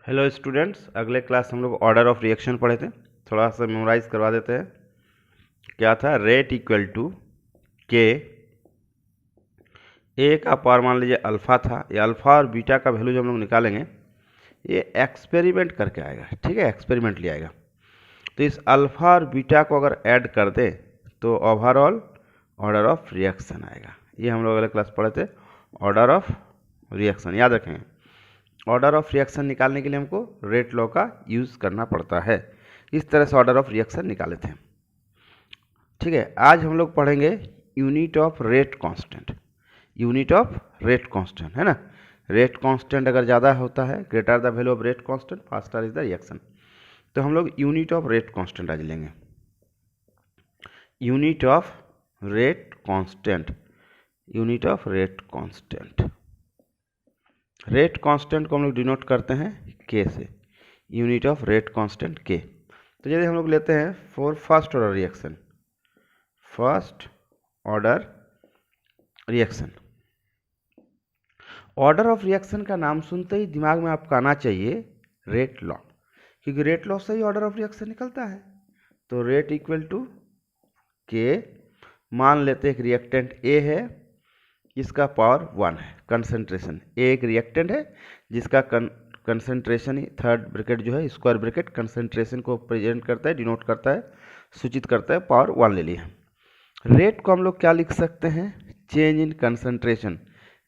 Hello students, अगले class हम लोग ऑर्डर ऑफ रिएक्शन पढ़े थे। थोड़ा सा मेमोराइज करवा देते हैं। क्या था? रेट इक्वल टू के। ए का पावर मान लीजिए अल्फ़ा था। ये अल्फ़ा और बीटा का वैल्यू जब हम लोग निकालेंगे, ये एक्सपेरिमेंट करके आएगा। ठीक है, एक्सपेरिमेंट ले आएगा। तो इस अल्फ़ा और बीटा को अगर ऐड कर दे तो ओवरऑल ऑर्डर ऑफ रिएक्शन आएगा। ये हम लोग अगले क्लास पढ़े थे, ऑर्डर ऑफ रिएक्शन। याद रखेंगे, ऑर्डर ऑफ रिएक्शन निकालने के लिए हमको रेट लॉ का यूज़ करना पड़ता है। इस तरह से ऑर्डर ऑफ रिएक्शन निकाले थे। ठीक है, आज हम लोग पढ़ेंगे unit of rate constant. Unit of rate constant है ना। रेट कांस्टेंट अगर ज़्यादा होता है, greater the value of rate constant faster is the reaction. तो हम लोग यूनिट ऑफ रेट कांस्टेंट आज लेंगे। Unit of rate constant, unit of rate constant. Rate constant को हम लोग डिनोट करते हैं के से। यूनिट ऑफ रेट कांस्टेंट के। तो यदि हम लोग लेते हैं for first order reaction, first order reaction. Order of reaction का नाम सुनते ही दिमाग में आपका आना चाहिए रेट लॉ, क्योंकि रेट लॉ से ही ऑर्डर ऑफ रिएक्शन निकलता है। तो रेट इक्वल टू के। मान लेते हैं एक रिएक्टेंट ए है जिसका पावर 1 है, कंसंट्रेशन। ए एक रिएक्टेंट है जिसका कंसंट्रेशन ही थर्ड ब्रैकेट जो है स्क्वायर ब्रैकेट कंसंट्रेशन को प्रेजेंट करता है, डिनोट करता है, सूचित करता है। पावर 1 ले लिया। रेट को हम लोग क्या लिख सकते हैं? चेंज इन कंसंट्रेशन,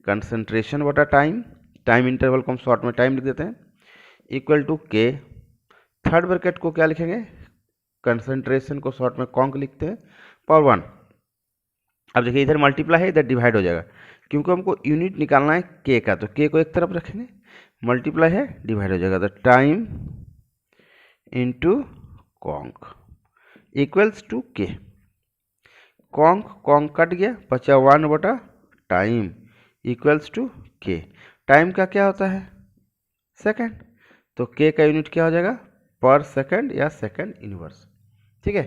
कंसंट्रेशन बटा टाइम, टाइम इंटरवल को हम शॉर्ट में टाइम लिख देते हैं, इक्वल टू के। थर्ड ब्रैकेट को क्या लिखेंगे? कंसंट्रेशन को शॉर्ट में कॉन्क लिखते हैं, पावर 1। अब देखिए, इधर मल्टीप्लाई है, इधर डिवाइड हो जाएगा, क्योंकि हमको यूनिट निकालना है के का। तो के को एक तरफ रखेंगे, मल्टीप्लाई है, डिवाइड हो जाएगा। तो time into conc equals to K. Conc conc cut गया, बचा 1 बटा time equals to K. Time का क्या होता है? सेकंड। तो के का यूनिट क्या हो जाएगा? पर सेकंड या सेकंड इनवर्स। ठीक है,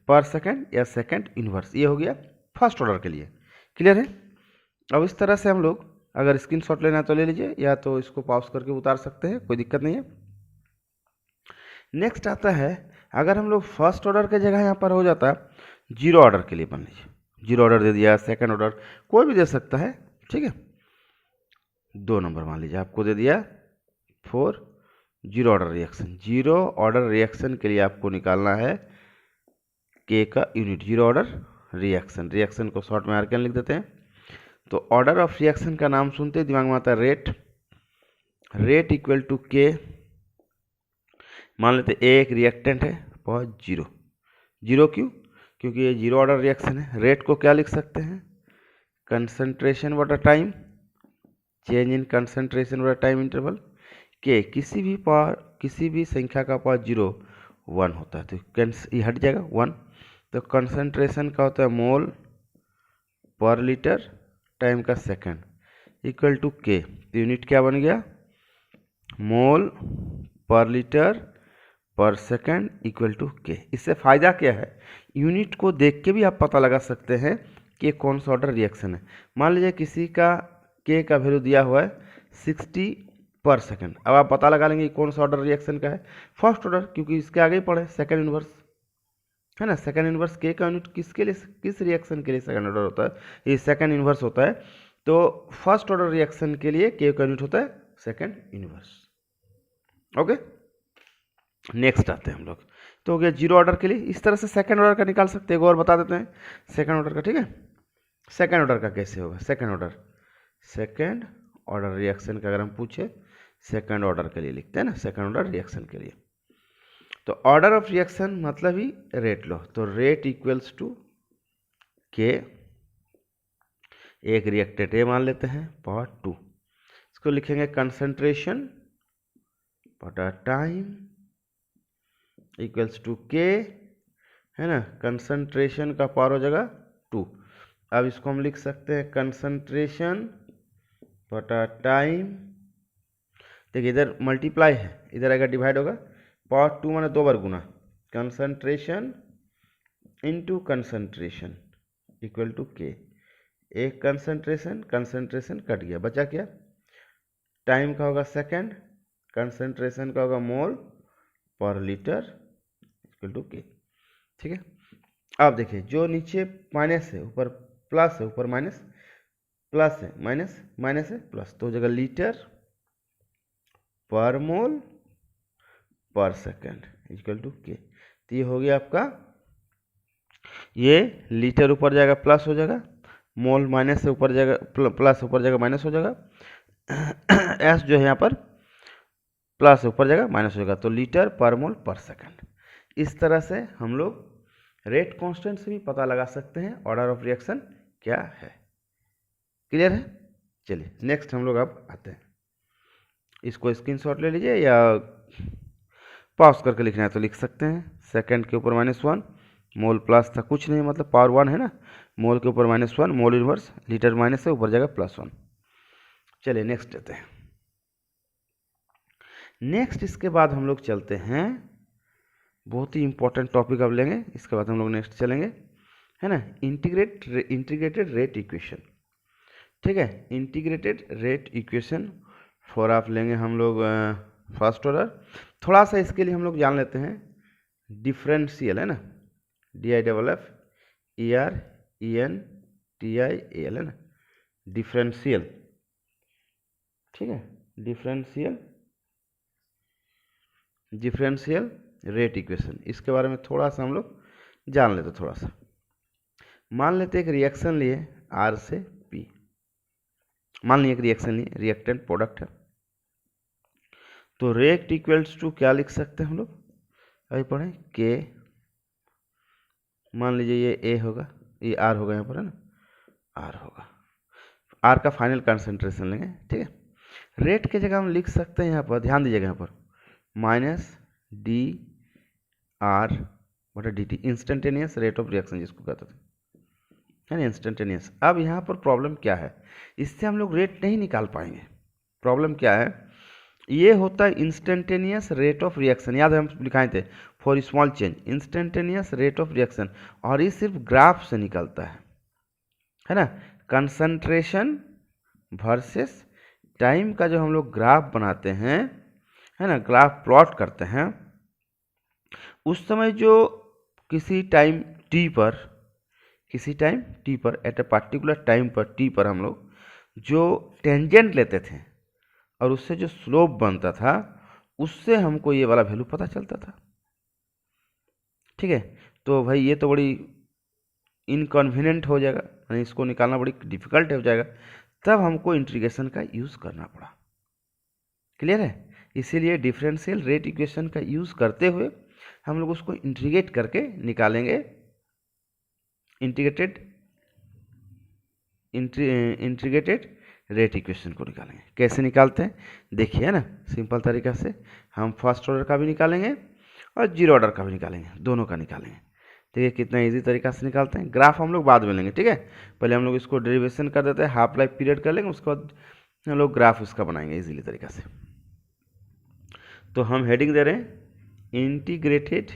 पर सेकंड या सेकंड इनवर्स। ये हो गया फर्स्ट ऑर्डर के लिए। क्लियर है? अब इस तरह से हम लोग अगर स्क्रीनशॉट लेना है तो ले लीजिए, या तो इसको पॉज करके उतार सकते हैं, कोई दिक्कत नहीं है। नेक्स्ट आता है, अगर हम लोग फर्स्ट ऑर्डर के जगह यहाँ पर हो जाता जीरो ऑर्डर के लिए, मान लीजिए जीरो ऑर्डर दे दिया, सेकंड ऑर्डर कोई भी दे सकता है। ठीक है, 2 नंबर मान लीजिए आपको दे दिया for zero order reaction. Zero order reaction के लिए आपको निकालना है के का unit, zero order reaction. Reaction को शॉर्ट में आरकेन लिख देते हैं। तो ऑर्डर ऑफ रिएक्शन का नाम सुनते ही दिमाग में आता है रेट। रेट इक्वल टू के। मान लेते एक रिएक्टेंट है बहुत जीरो। जीरो क्यों? क्योंकि ये जीरो ऑर्डर रिएक्शन है। रेट को क्या लिख सकते हैं? कंसंट्रेशन बटा टाइम, चेंज इन कंसंट्रेशन बटा टाइम इंटरवल। के किसी भी संख्या का पावर 0 1 होता है, तो ये हट जाएगा 1। तो कंसंट्रेशन का होता है मोल पर लीटर टाइम का सेकंड इक्वल टू के। तो यूनिट क्या बन गया? मोल पर लीटर पर सेकंड इक्वल टू के। इससे फ़ायदा क्या है? यूनिट को देख के भी आप पता लगा सकते हैं कि कौन सा ऑर्डर रिएक्शन है। मान लीजिए किसी का के का वैल्यू दिया हुआ है 60 पर सेकंड। अब आप पता लगा लेंगे कौन सा ऑर्डर रिएक्शन का है, फर्स्ट ऑर्डर, क्योंकि इसके आगे ही पढ़े सेकंड इनवर्स है ना। सेकंड इनवर्स के का यूनिट किसके लिए, किस रिएक्शन के लिए सेकंड ऑर्डर होता है? ये सेकंड इनवर्स होता है। तो फर्स्ट ऑर्डर रिएक्शन के लिए के का यूनिट होता है सेकंड इनवर्स। ओके, नेक्स्ट आते हैं हम लोग। तो हो गया जीरो ऑर्डर के लिए। इस तरह से सेकंड ऑर्डर का निकाल सकते हैं। एक और बता देते हैं सेकंड ऑर्डर का। ठीक है, सेकंड ऑर्डर का कैसे होगा? सेकंड ऑर्डर रिएक्शन का अगर हम पूछे, सेकंड ऑर्डर के लिए लिखते हैं ना, सेकंड ऑर्डर रिएक्शन के लिए। तो ऑर्डर ऑफ रिएक्शन मतलब ही रेट लो। तो रेट इक्वल्स टू के। एक रिएक्टेंट ए मान लेते हैं, पावर 2। इसको लिखेंगे कंसंट्रेशन बटा टाइम इक्वल्स टू के, है ना। कंसंट्रेशन का पावर हो जाएगा 2। अब इसको हम लिख सकते हैं कंसंट्रेशन बटा टाइम। देखिए, इधर मल्टीप्लाई है, इधर आएगा डिवाइड होगा। पावर 2 माने 2 बार गुना, concentration into concentration equal to K. एक कंसंट्रेशन कट गया, बचा क्या? टाइम का होगा सेकंड कंसंट्रेशन का होगा मोल पर लीटर इक्वल टू के। ठीक है, अब देखिए जो नीचे माइनस है ऊपर प्लस है, ऊपर माइनस प्लस है, माइनस माइनस है प्लस, तो हो जाएगा लीटर पर मोल पर सेकेंड इक्वल टू के। तो ये हो गया आपका, ये लीटर ऊपर जाएगा प्लस हो जाएगा, मोल माइनस से ऊपर जाएगा प्लस ऊपर जाएगा माइनस हो जाएगा, एस जो है यहाँ पर प्लस ऊपर जाएगा माइनस हो जाएगा, तो लीटर पर मोल पर सेकंड। इस तरह से हम लोग रेट कांस्टेंट से भी पता लगा सकते हैं ऑर्डर ऑफ रिएक्शन क्या है। क्लियर है? चलिए नेक्स्ट हम लोग अब आते हैं, इसको स्क्रीनशॉट ले लीजिए या पॉज करके लिखना है तो लिख सकते हैं। सेकंड के ऊपर -1, मोल प्लस था कुछ नहीं, मतलब पावर 1 है ना, मोल के ऊपर -1, मोल इनवर्स, लीटर माइनस है ऊपर जाएगा +1। चलिए नेक्स्ट लेते हैं। नेक्स्ट इसके बाद हम लोग चलते हैं, बहुत ही इंपॉर्टेंट टॉपिक अब लेंगे, इसके बाद हम लोग नेक्स्ट चलेंगे, है ना, इंटीग्रेटेड रेट इक्वेशन। ठीक है, इंटीग्रेटेड रेट इक्वेशन फॉर आप लेंगे हम लोग फर्स्ट ऑर्डर। थोड़ा सा इसके लिए हम लोग जान लेते हैं डिफरेंशियल, है ना, DIFFERENTIAL है ना, डिफरेंशियल। ठीक है, डिफरेंशियल रेट इक्वेशन, इसके बारे में थोड़ा सा हम लोग जान लेते थोड़ा सा। मान लेते एक रिएक्शन लिए R से P, मान लिया एक रिएक्शन लिए, रिएक्टेंट प्रोडक्ट है, तो रेट इक्वल्स टू क्या लिख सकते हैं हम लोग, अभी पढ़ें के, मान लीजिए ये A होगा, ये R होगा यहाँ पर, है ना, R होगा, R का फाइनल कंसंट्रेशन लेंगे। ठीक है, रेट की जगह हम लिख सकते हैं यहाँ पर, ध्यान दीजिएगा यहाँ पर -dR/dt, instantaneous rate of reaction जिसको कहते थे, है ना, इंस्टेंटेनियस। अब यहाँ पर प्रॉब्लम क्या है, इससे हम लोग रेट नहीं निकाल पाएंगे। प्रॉब्लम क्या है, ये होता है इंस्टेंटेनियस रेट ऑफ रिएक्शन, याद है हम लिखाए थे for small change, instantaneous rate of reaction, और ये सिर्फ ग्राफ से निकलता है ना, कंसंट्रेशन वर्सेस टाइम का जो हम लोग ग्राफ बनाते हैं, है ना, ग्राफ प्लॉट करते हैं, उस समय जो किसी टाइम t पर एट ए पार्टिकुलर टाइम पर t पर हम लोग जो टेंजेंट लेते थे और उससे जो स्लोप बनता था, उससे हमको ये वाला वैल्यू पता चलता था। ठीक है, तो भाई ये तो बड़ी इनकन्वीनियंट हो जाएगा, यानी इसको निकालना बड़ी डिफिकल्ट हो जाएगा, तब हमको इंटीग्रेशन का यूज़ करना पड़ा। क्लियर है? इसीलिए डिफरेंशियल रेट इक्वेशन का यूज़ करते हुए हम लोग उसको इंटीग्रेट करके निकालेंगे, इंटीग्रेटेड रेट इक्वेशन को निकालेंगे। कैसे निकालते हैं देखिए, है ना, सिंपल तरीका से हम फर्स्ट ऑर्डर का भी निकालेंगे और जीरो ऑर्डर का भी निकालेंगे, दोनों का निकालेंगे। ठीक है, कितना इजी तरीका से निकालते हैं। ग्राफ हम लोग बाद में लेंगे, ठीक है, पहले हम लोग इसको डेरिवेशन कर देते हैं, हाफ लाइफ पीरियड कर लेंगे, उसके बाद हम लोग ग्राफ उसका बनाएंगे इजीली तरीका से। तो हम हेडिंग दे रहे हैं integrated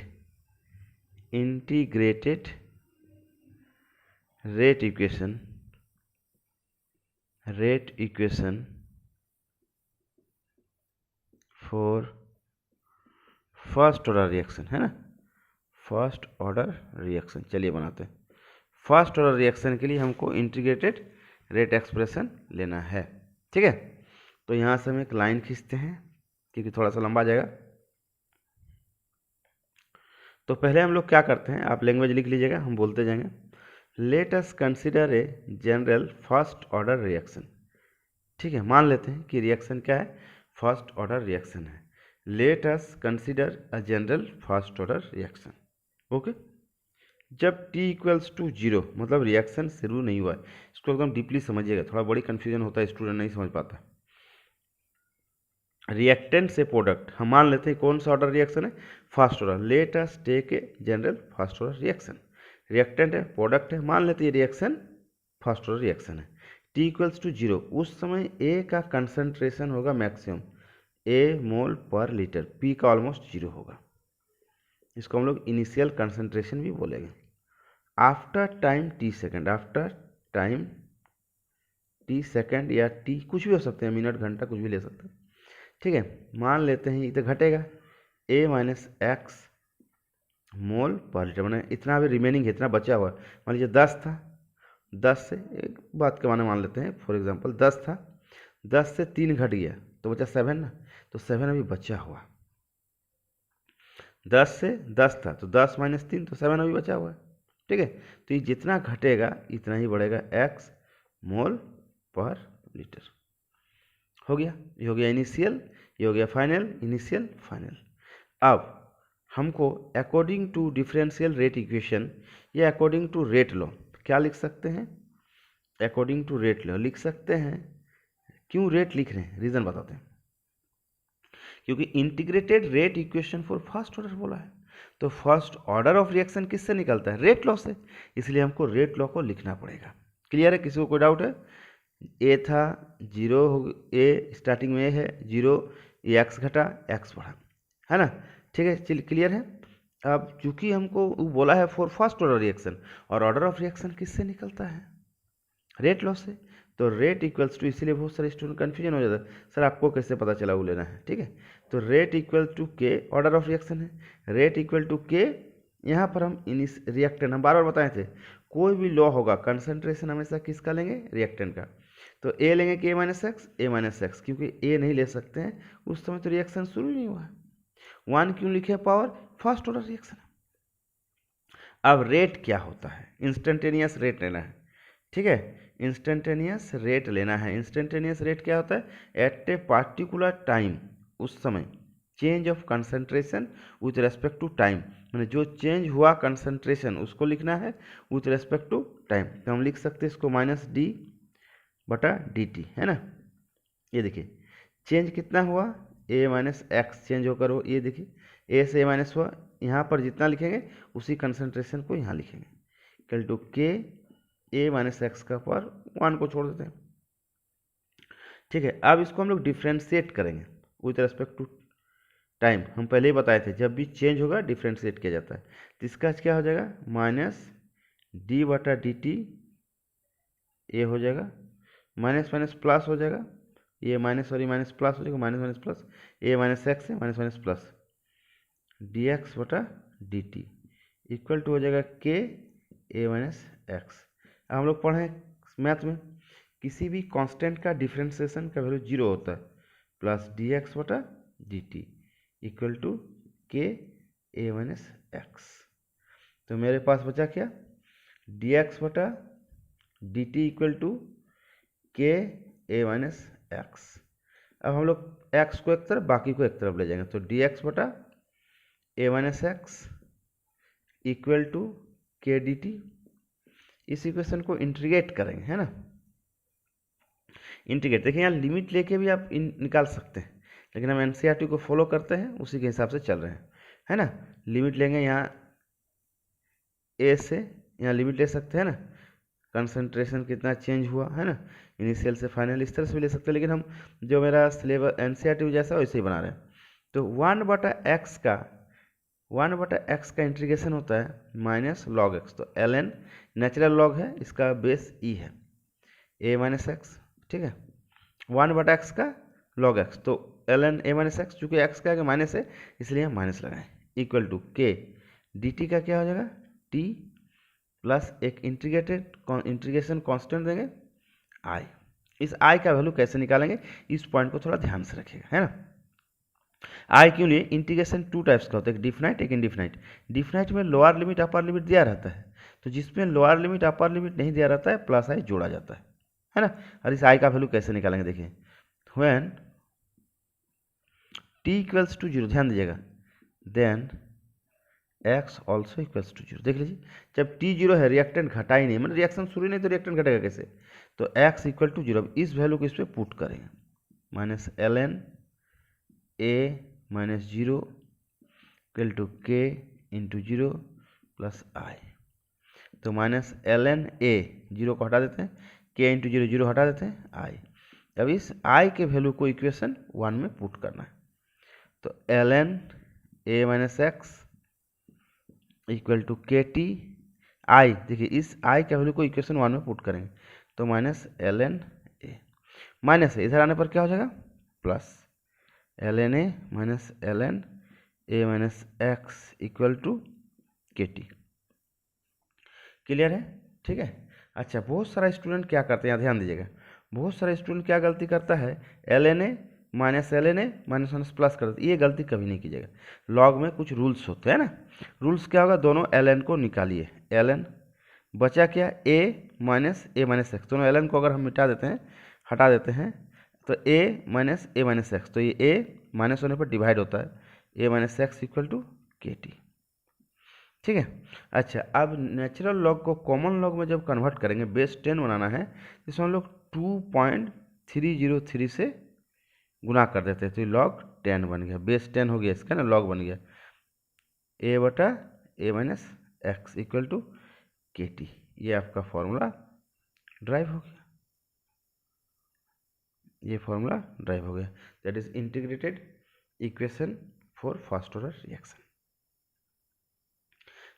rate equation for first order reaction, है ना, फर्स्ट ऑर्डर रिएक्शन। चलिए बनाते हैं। फर्स्ट ऑर्डर रिएक्शन के लिए हमको इंटीग्रेटेड रेट एक्सप्रेशन लेना है। ठीक है, तो यहाँ से हम एक लाइन खींचते हैं क्योंकि थोड़ा सा लंबा जाएगा। तो पहले हम लोग क्या करते हैं, आप लैंग्वेज लिख लीजिएगा, हम बोलते जाएंगे। Let us consider a general first order reaction. ठीक है, मान लेते हैं कि रिएक्शन क्या है, फर्स्ट ऑर्डर रिएक्शन है। Let us consider a general first order reaction. Okay, जब t इक्वल्स टू 0 मतलब रिएक्शन शुरू नहीं हुआ है, इसको एकदम डीपली समझिएगा, थोड़ा बड़ी कन्फ्यूजन होता है, स्टूडेंट नहीं समझ पाता। रिएक्टेंट से प्रोडक्ट हम मान लेते हैं कौन सा ऑर्डर रिएक्शन है, first order. Let us take a general first order reaction, reactant है प्रोडक्ट है, मान लेते हैं रिएक्शन फर्स्ट ऑर्डर रिएक्शन है। t इक्वल्स टू 0, उस समय a का कंसंट्रेशन होगा मैक्सिमम, a मोल पर लीटर, p का ऑलमोस्ट 0 होगा, इसको हम लोग इनिशियल कंसंट्रेशन भी बोलेंगे। After time t second, after time t second या t कुछ भी हो सकते हैं, मिनट घंटा कुछ भी ले सकते हैं, ठीक है, मान लेते हैं इधर घटेगा a माइनस एक्स मोल पर लीटर, मैंने इतना अभी रिमेनिंग है, इतना बचा हुआ। मान लीजिए 10 था, 10 से एक बात के माने मान लेते हैं फॉर एग्जांपल 10 था, 10 से 3 घट गया तो बचा 7 ना, तो 7 अभी बचा हुआ। 10 से 10 था तो 10 माइनस 3 तो 7 अभी बचा हुआ है। ठीक है, तो ये जितना घटेगा इतना ही बढ़ेगा x मोल पर लीटर। हो गया, ये हो गया इनिशियल, ये हो गया फाइनल, इनिशियल फाइनल। अब हमको according to differential rate equation या अकॉर्डिंग टू रेट लॉ क्या लिख सकते हैं, अकॉर्डिंग टू रेट लॉ लिख सकते हैं। क्यों रेट लिख रहे हैं, रीजन बताते हैं। क्योंकि integrated rate equation for first order बोला है, तो फर्स्ट ऑर्डर ऑफ रिएक्शन किससे निकलता है, रेट लॉ से, इसलिए हमको रेट लॉ को लिखना पड़ेगा। क्लियर है, किसी को कोई डाउट है? ए था 0, ए स्टार्टिंग में है 0, ये एक्स घटा एक्स बढ़ा, है ना। ठीक है, चलिए क्लियर है। अब चूंकि हमको वो बोला है फॉर फर्स्ट ऑर्डर रिएक्शन, और ऑर्डर ऑफ रिएक्शन किससे निकलता है, रेट लॉ से, तो रेट इक्वल्स टू, इसीलिए बहुत सारे स्टूडेंट कन्फ्यूजन हो जाता है, सर आपको कैसे पता चला वो लेना है। ठीक है, तो रेट इक्वल टू के, ऑर्डर ऑफ रिएक्शन है, रेट इक्वल टू के। यहाँ पर हम रिएक्टेंट, हम बार बार बताए थे, कोई भी लॉ होगा कंसंट्रेशन हमेशा किसका लेंगे, रिएक्टेंट का। तो ए लेंगे कि ए माइनस एक्स, क्योंकि ए नहीं ले सकते हैं उस समय तो रिएक्शन शुरू ही नहीं हुआ है। 1 क्यों लिखे, पावर फर्स्ट ऑर्डर रिएक्शन। अब रेट क्या होता है, इंस्टेंटेनियस रेट लेना है। ठीक है, इंस्टेंटेनियस रेट लेना है। इंस्टेंटेनियस रेट क्या होता है, एट ए पार्टिकुलर टाइम, उस समय change of concentration with respect to time, मैंने जो चेंज हुआ कंसंट्रेशन उसको लिखना है विथ रेस्पेक्ट टू टाइम। तो हम लिख सकते हैं इसको माइनस डी बटा डी टी, है ना। ये देखिए चेंज कितना हुआ, ए माइनस एक्स चेंज होकर हो, ये देखिए ए से ए माइनस हुआ, यहाँ पर जितना लिखेंगे उसी कंसंट्रेशन को यहाँ लिखेंगे, इक्वल टू के ए माइनस एक्स का पर 1 को छोड़ देते हैं। ठीक है, अब इसको हम लोग डिफ्रेंशिएट करेंगे विथ रेस्पेक्ट टू टाइम। हम पहले ही बताए थे जब भी चेंज होगा डिफ्रेंशिएट किया जाता है, तो इसका क्या हो जाएगा, माइनस डी बटा डी टी, ए हो जाएगा, माइनस माइनस प्लस हो जाएगा, ये माइनस और ये माइनस प्लस हो जाएगा, माइनस माइनस प्लस, ए माइनस एक्स है, minus minus plus, D x बटा डी टी इक्वल टू हो जाएगा के ए माइनस एक्स। अब हम लोग पढ़े मैथ में किसी भी कांस्टेंट का डिफरेंशिएशन का वैल्यू 0 होता है, प्लस डी एक्स बटा डी टी इक्वल टू के ए माइनस एक्स। तो मेरे पास बचा क्या, डी एक्स बटा डी टी इक्वल टू के ए माइनस एक्स। अब हम लोग एक्स को एक तरफ बाकी को एक तरफ ले जाएंगे, तो डी एक्स बटा ए minus x equal to K D T. इस इक्वेशन को इंटीग्रेट करेंगे, है ना, इंटीग्रेट। देखिए यहाँ लिमिट लेके भी आप निकाल सकते हैं, लेकिन हम एनसीईआरटी को फॉलो करते हैं, उसी के हिसाब से चल रहे हैं, है ना। लिमिट लेंगे यहाँ ए से, यहाँ लिमिट ले सकते हैं ना, कंसंट्रेशन कितना चेंज हुआ, है ना, इनिशियल से फाइनल, इस तरह से भी ले सकते हैं, लेकिन हम जो मेरा सिलेबस एनसीईआरटी जैसा वैसे ही बना रहे हैं। तो 1 बटा एक्स का इंटीग्रेशन होता है माइनस लॉग एक्स, तो एल एन नेचुरल लॉग है, इसका बेस ई है, ए माइनस एक्स। ठीक है, 1 बटा एक्स का लॉग एक्स, तो L N A minus x, चूँकि एक्स का आगे माइनस है इसलिए हम माइनस लगाएं, equal to K D T का क्या हो जाएगा, टी प्लस एक इंटीग्रेशन कांस्टेंट देंगे आई। इस आई का वैल्यू कैसे निकालेंगे, इस पॉइंट को थोड़ा ध्यान से रखिएगा, है ना। आई क्यों लिए, इंटीग्रेशन 2 टाइप्स का होता है, एक डिफिनाइट एक इनडिफिनाइट। डिफिनाइट में लोअर लिमिट अपर लिमिट दिया रहता है, तो जिसमें लोअर लिमिट अपर लिमिट नहीं दिया रहता है प्लस आई जोड़ा जाता है ना। और इस आई का वैल्यू कैसे निकालेंगे, देखिए व्हेन टी इक्वल्स टू 0, ध्यान दीजिएगा, then x also equals to 0। देख लीजिए जब टी 0 है, रिएक्टेंट घटा ही नहीं, मतलब रिएक्शन शुरू नहीं तो रिएक्टेंट घटेगा कैसे, तो एक्स इक्वल टू 0। अब इस वैल्यू को इस पर पुट करेंगे, minus L N A minus 0 equal to K into 0 plus आई। तो माइनस एल एन ए 0 को हटा देते हैं, के इंटू 0 0 हटा देते हैं, आई। अब इस आई के वैल्यू को इक्वेशन 1 में पुट करना है, तो L N A minus x equal to के टी आई। देखिए इस आई के वैल्यू को इक्वेशन 1 में पुट करेंगे, तो minus L N A, minus है इधर आने पर क्या हो जाएगा, plus ln a minus ln a minus x equal to के टी। क्लियर है? ठीक है। अच्छा, बहुत सारा स्टूडेंट क्या करते हैं, यहाँ ध्यान दीजिएगा, बहुत सारा स्टूडेंट क्या गलती करता है, ln a minus minus plus कर देते, ये गलती कभी नहीं कीजिएगा। लॉग में कुछ रूल्स होते हैं ना, रूल्स क्या होगा, दोनों ln को निकालिए, ln बचा क्या, a माइनस एक्स, दोनों ln को अगर हम मिटा देते हैं, हटा देते हैं, तो a माइनस एक्स, तो ये a माइनस होने पर डिवाइड होता है, a minus x equal to के टी। ठीक है। अच्छा, अब नेचुरल लॉग को कॉमन लॉग में जब कन्वर्ट करेंगे, बेस 10 बनाना है, जिसमें हम लोग 2.303 से गुना कर देते हैं, तो ये लॉग 10 बन गया, बेस 10 हो गया इसका ना, लॉग बन गया a बटा a minus x equal to के टी। ये आपका फॉर्मूला ड्राइव हो गया, ये फॉर्मूला ड्राइव हो गया, that is integrated equation for first order reaction.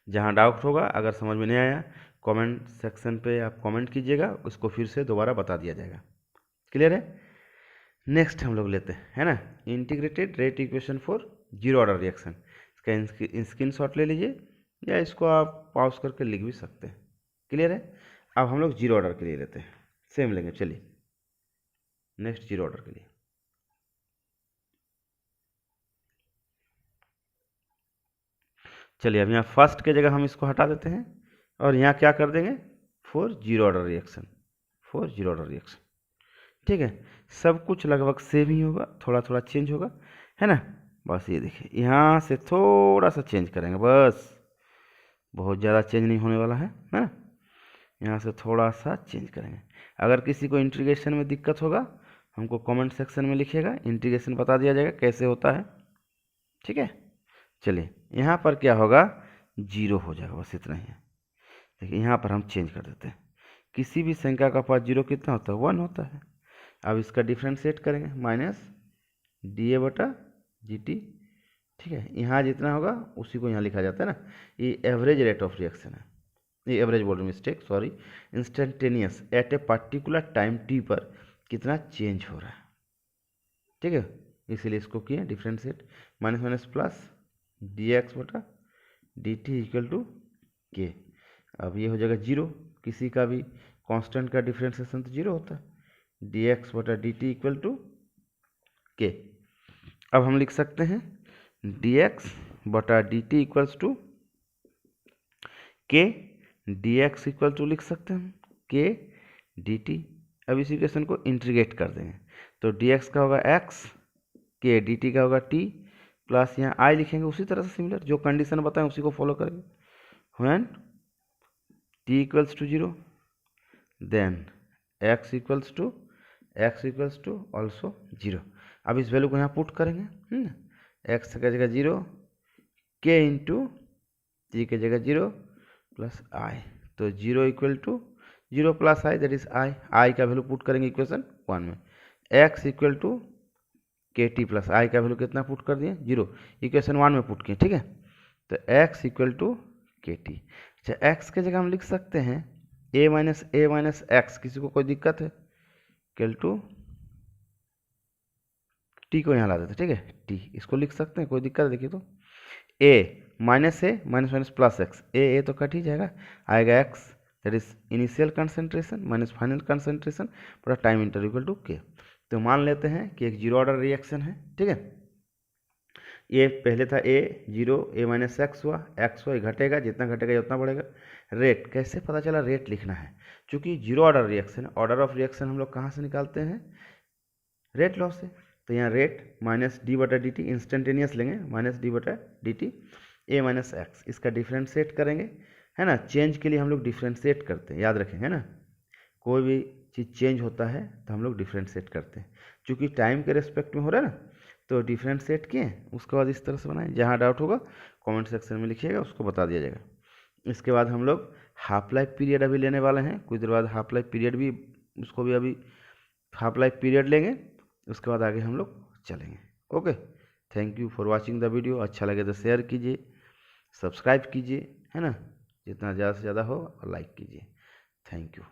जहाँ डाउट होगा, अगर समझ में नहीं आया, कमेंट सेक्शन पे आप कमेंट कीजिएगा, उसको फिर से दोबारा बता दिया जाएगा। क्लियर है? नेक्स्ट हम लोग लेते हैं, है ना, integrated rate equation for zero order reaction. इसका स्क्रीनशॉट ले लीजिए, या इसको आप पॉज करके लिख भी सकते हैं। क्लियर है? अब हम लोग जीरो ऑर्डर के लिए लेते हैं, सेम लेंगे। चलिए नेक्स्ट जीरो ऑर्डर के लिए, चलिए अब यहाँ फर्स्ट के जगह हम इसको हटा देते हैं, और यहाँ क्या कर देंगे, for zero order reaction, for zero order reaction. ठीक है, सब कुछ लगभग सेम ही होगा, थोड़ा थोड़ा चेंज होगा, है ना। बस ये देखिए, यहाँ से थोड़ा सा चेंज करेंगे, बस बहुत ज़्यादा चेंज नहीं होने वाला है ना। यहाँ से थोड़ा सा चेंज करेंगे। अगर किसी को इंटीग्रेशन में दिक्कत होगा, हमको कमेंट सेक्शन में लिखिएगा, इंटीग्रेशन बता दिया जाएगा कैसे होता है। ठीक है, चलिए यहाँ पर क्या होगा, जीरो हो जाएगा, बस इतना ही है। देखिए यहाँ पर हम चेंज कर देते हैं, किसी भी संख्या का पास जीरो कितना होता है, 1 होता है। अब इसका डिफ्रेंशिएट करेंगे, माइनस डी ए बटा जी टी। ठीक है, यहाँ जितना होगा उसी को यहाँ लिखा जाता है ना, ये एवरेज रेट ऑफ रिएक्शन है, ये एवरेज बोल mistake, sorry, instantaneous at a particular time T पर कितना चेंज हो रहा है। ठीक है, इसीलिए इसको किए differentiate, minus minus plus D x बटा डी टी इक्वल टू के। अब ये हो जाएगा जीरो, किसी का भी कांस्टेंट का डिफ्रेंशिएशन तो जीरो होता है, डी एक्स बटा डी टी इक्वल टू के। अब हम लिख सकते हैं डी एक्स बटा D T equals to K, D x equal to लिख सकते हैं के डी टी। अब इस इक्वेशन को इंटीग्रेट कर देंगे, तो डी एक्स का होगा एक्स, के डी टी का होगा टी, प्लस यहाँ आई लिखेंगे उसी तरह से सिमिलर, जो कंडीशन बताएं उसी को फॉलो करेंगे। When T equals to zero, then x equals to also zero. अब इस वैल्यू को यहाँ पुट करेंगे, एक्स की जगह जीरो, के इंटू टी की जगह जीरो प्लस आई, तो zero equal to zero plus i, that is i. I का वैल्यू पुट करेंगे इक्वेशन 1 में, एक्स इक्वल टू के टी प्लस आई का वैल्यू कितना पुट कर दिए, जीरो, इक्वेशन 1 में पुट किए। ठीक है, तो एक्स इक्वल टू के टी। अच्छा, एक्स के जगह हम लिख सकते हैं ए माइनस एक्स, किसी को कोई दिक्कत है, इक्वल टू टी को यहाँ ला देते, ठीक है, टी इसको लिख सकते हैं, कोई दिक्कत है, देखिए तो ए माइनस प्लस एक्स, ए तो कट ही जाएगा, आएगा x, that is initial concentration minus final concentration पूरा टाइम इंटरवल इक्वल टू के। तो मान लेते हैं कि एक जीरो ऑर्डर रिएक्शन है। ठीक है, ये पहले था ए जीरो, ए माइनस एक्स हुआ, ये घटेगा, जितना घटेगा उतना बढ़ेगा। रेट कैसे पता चला, रेट लिखना है, क्योंकि zero order reaction, order of reaction हम लोग कहाँ से निकालते हैं, रेट लॉ से। तो यहाँ रेट माइनस डी बटा डी टी, इंस्टेंटेनियस लेंगे, माइनस डी बटा D T A minus x, इसका डिफ्रेंशिएट करेंगे, है ना। चेंज के लिए हम लोग डिफ्रेंशिएट करते हैं, याद रखें, है ना, कोई भी चीज़ चेंज होता है तो हम लोग डिफ्रेंशिएट करते हैं, क्योंकि टाइम के रेस्पेक्ट में हो रहा है ना, तो डिफ्रेंशिएट किए, उसके बाद इस तरह से बनाएं। जहाँ डाउट होगा कमेंट सेक्शन में लिखिएगा, उसको बता दिया जाएगा। इसके बाद हम लोग हाफ लाइफ पीरियड अभी लेने वाले हैं, कुछ देर बाद हाफ लाइफ पीरियड भी, उसको भी अभी हाफ लाइफ पीरियड लेंगे, उसके बाद आगे हम लोग चलेंगे। Okay, thank you for watching the video. अच्छा लगे तो शेयर कीजिए, सब्सक्राइब कीजिए, है ना, जितना ज़्यादा से ज़्यादा हो, और लाइक कीजिए। Thank you.